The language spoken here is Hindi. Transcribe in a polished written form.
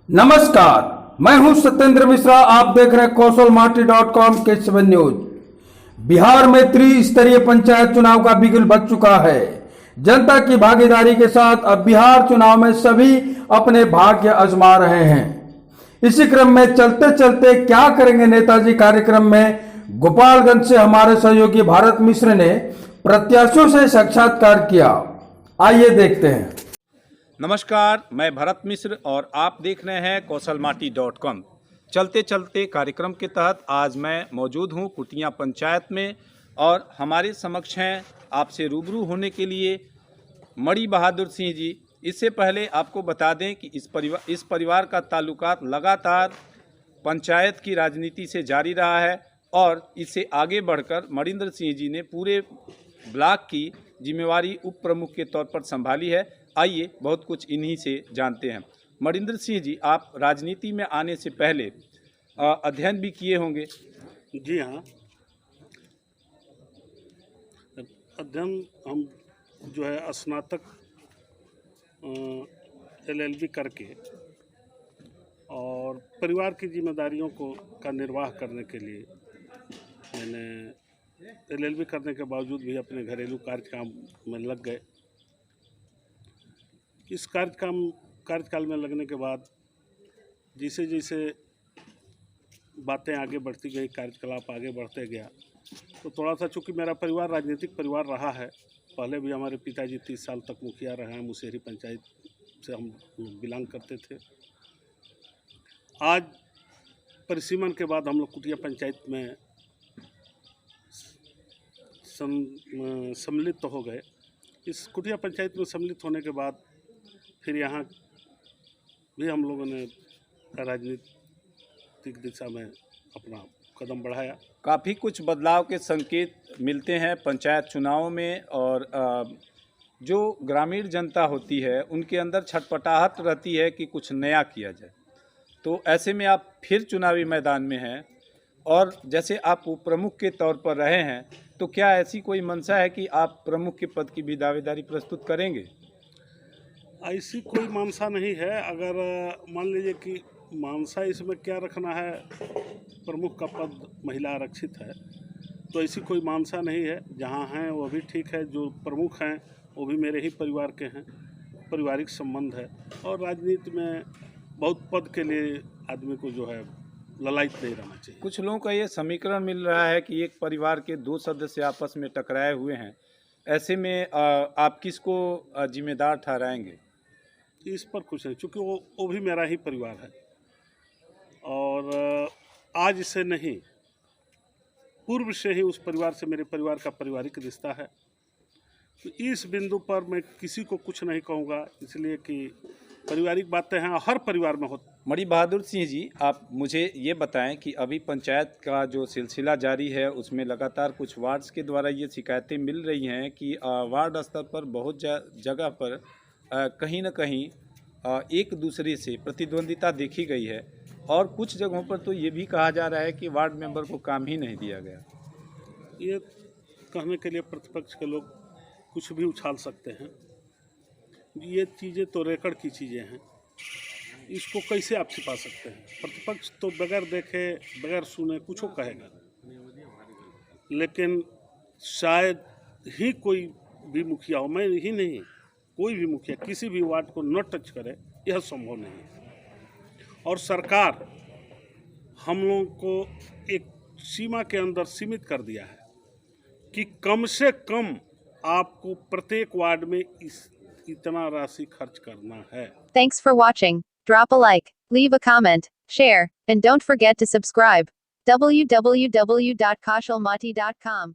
नमस्कार, मैं हूं सत्येंद्र मिश्रा। आप देख रहे हैं कौशलमाटी.com के 7 न्यूज। बिहार में त्रिस्तरीय पंचायत चुनाव का बिगुल बज चुका है। जनता की भागीदारी के साथ अब बिहार चुनाव में सभी अपने भाग्य आजमा रहे हैं। इसी क्रम में चलते चलते क्या करेंगे नेताजी कार्यक्रम में गोपालगंज से हमारे सहयोगी भारत मिश्र ने प्रत्याशियों से साक्षात्कार किया। आइए देखते हैं। नमस्कार, मैं भरत मिश्र और आप देख रहे हैं कौशलमाटी.com। चलते चलते कार्यक्रम के तहत आज मैं मौजूद हूं कुटिया पंचायत में और हमारे समक्ष हैं आपसे रूबरू होने के लिए मणि बहादुर सिंह जी। इससे पहले आपको बता दें कि इस परिवार का ताल्लुकात लगातार पंचायत की राजनीति से जारी रहा है और इससे आगे बढ़कर मणिंद्र सिंह जी ने पूरे ब्लॉक की जिम्मेवारी उप प्रमुख के तौर पर संभाली है। आइए बहुत कुछ इन्हीं से जानते हैं। मणिंद्र सिंह जी, आप राजनीति में आने से पहले अध्ययन भी किए होंगे। जी हाँ, अध्ययन हम जो है स्नातक LLB करके और परिवार की जिम्मेदारियों का निर्वाह करने के लिए मैंने LLB करने के बावजूद भी अपने घरेलू कार्यकाल में लग गए। इस कार्यकाल में लगने के बाद जैसे जैसे बातें आगे बढ़ती गई, कार्यकलाप आगे बढ़ते गया, तो थोड़ा सा चूँकि मेरा परिवार राजनीतिक परिवार रहा है, पहले भी हमारे पिताजी 30 साल तक मुखिया रहे हैं, मुसेहरी पंचायत से हम बिलोंग करते थे। आज परिसीमन के बाद हम लोग कुटिया पंचायत में सम्मिलित हो गए। इस कुटिया पंचायत में सम्मिलित होने के बाद फिर यहाँ भी हम लोगों ने राजनीतिक दिशा में अपना कदम बढ़ाया। काफ़ी कुछ बदलाव के संकेत मिलते हैं पंचायत चुनावों में और जो ग्रामीण जनता होती है उनके अंदर छटपटाहट रहती है कि कुछ नया किया जाए। तो ऐसे में आप फिर चुनावी मैदान में हैं और जैसे आप प्रमुख के तौर पर रहे हैं, तो क्या ऐसी कोई मंशा है कि आप प्रमुख के पद की भी दावेदारी प्रस्तुत करेंगे? ऐसी कोई मानसा नहीं है। अगर मान लीजिए कि मानसा इसमें क्या रखना है, प्रमुख का पद महिला आरक्षित है, तो ऐसी कोई मानसा नहीं है। जहाँ हैं वो भी ठीक है, जो प्रमुख हैं वो भी मेरे ही परिवार के हैं, पारिवारिक संबंध है। और राजनीति में बहुत पद के लिए आदमी को जो है ललायत नहीं रहना चाहिए। कुछ लोगों का ये समीकरण मिल रहा है कि एक परिवार के 2 सदस्य आपस में टकराए हुए हैं। ऐसे में आप किसको जिम्मेदार ठहराएंगे? इस पर कुछ नहीं, चूँकि वो भी मेरा ही परिवार है और आज से नहीं, पूर्व से ही उस परिवार से मेरे परिवार का पारिवारिक रिश्ता है। तो इस बिंदु पर मैं किसी को कुछ नहीं कहूँगा, इसलिए कि पारिवारिक बातें हैं, हर परिवार में होती। मणि बहादुर सिंह जी, आप मुझे ये बताएं कि अभी पंचायत का जो सिलसिला जारी है उसमें लगातार कुछ वार्ड्स के द्वारा ये शिकायतें मिल रही हैं कि वार्ड स्तर पर बहुत जगह पर कहीं न कहीं एक दूसरे से प्रतिद्वंदिता देखी गई है और कुछ जगहों पर तो ये भी कहा जा रहा है कि वार्ड मेंबर को काम ही नहीं दिया गया। ये कहने के लिए प्रतिपक्ष के लोग कुछ भी उछाल सकते हैं। ये चीज़ें तो रेकर्ड की चीज़ें हैं, इसको कैसे आप छिपा सकते हैं? प्रतिपक्ष तो बगैर देखे बगैर सुने कुछ कहेगा, लेकिन शायद ही कोई भी मुखिया हो, मैं ही नहीं, कोई भी मुखिया किसी भी वार्ड को न टच करे, यह संभव नहीं है। और सरकार हम लोगों को एक सीमा के अंदर सीमित कर दिया है कि कम से कम आपको प्रत्येक वार्ड में इतना राशि खर्च करना है। Thanks for watching. Drop a like, leave a comment, share, and don't forget to subscribe. www.koshalmati.com